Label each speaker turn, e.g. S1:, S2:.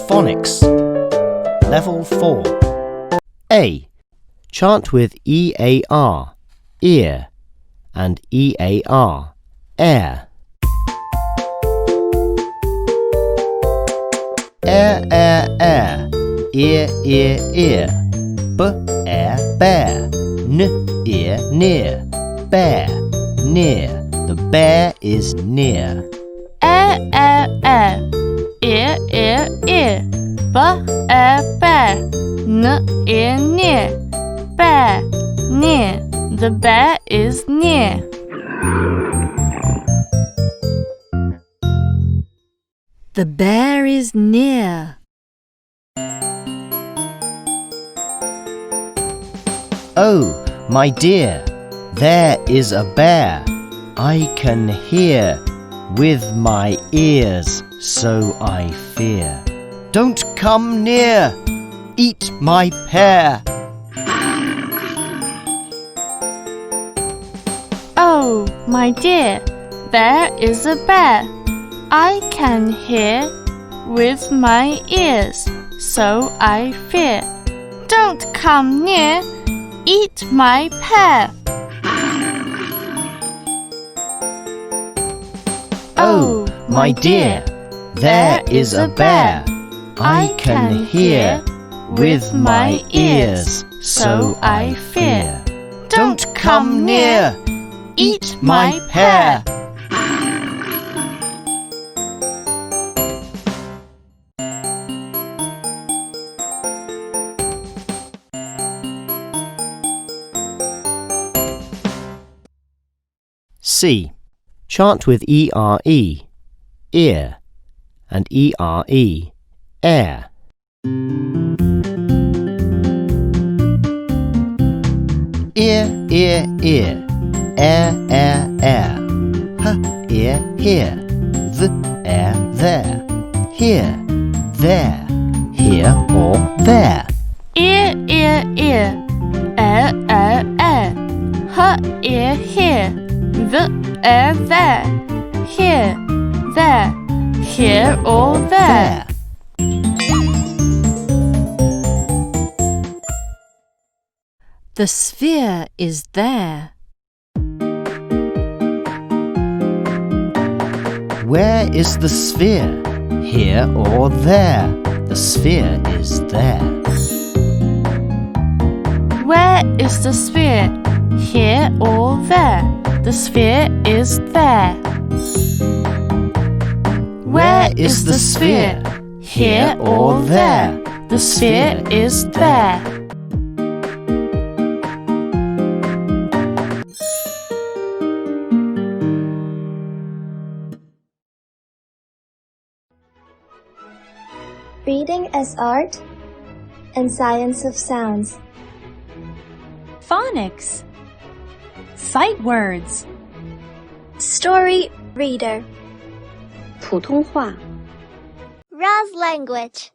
S1: Phonics. Level 4. A. Chant with E-A-R, ear, and E-A-R, air. Air, air, air, ear, ear, ear. B-air, bear, n-ear, near. Bear, near. The bear is near.
S2: Air, air, air, ear, ear, ear. B-air, bear, n-ear, near. Bear, near. The bear is near.
S3: The bear is near.
S1: Oh, my dear, there is a bear. I can hear with my ears, so I fear. Don't come near, eat my pear.
S2: Oh, my dear, there is a bear. I can hear with my ears, so I fear. Don't come near, eat my pear.
S1: Oh, my dear, there is a bear. I can hear with my ears, so I fear. Don't come near, eat my pear. C. Chant with E-R-E, ear, and E-R-E, air. Ear, ear, ear, air, air, air. H-ear, here, th-air, there. Here, there, here or there.
S2: Ear, ear, ear, air, air, air. H-ear, here, the-air, there. Here, there, here or there.
S3: The sphere is there.
S1: Where is the sphere? Here or there? The sphere is there.
S2: Where is the sphere? Here or there? The sphere is there. Where is the sphere? Here or there? The sphere is there.
S4: Reading as Art and Science of Sounds.
S5: Phonics. Sight words.
S4: Story Reader.
S5: 普通话
S4: Rass language.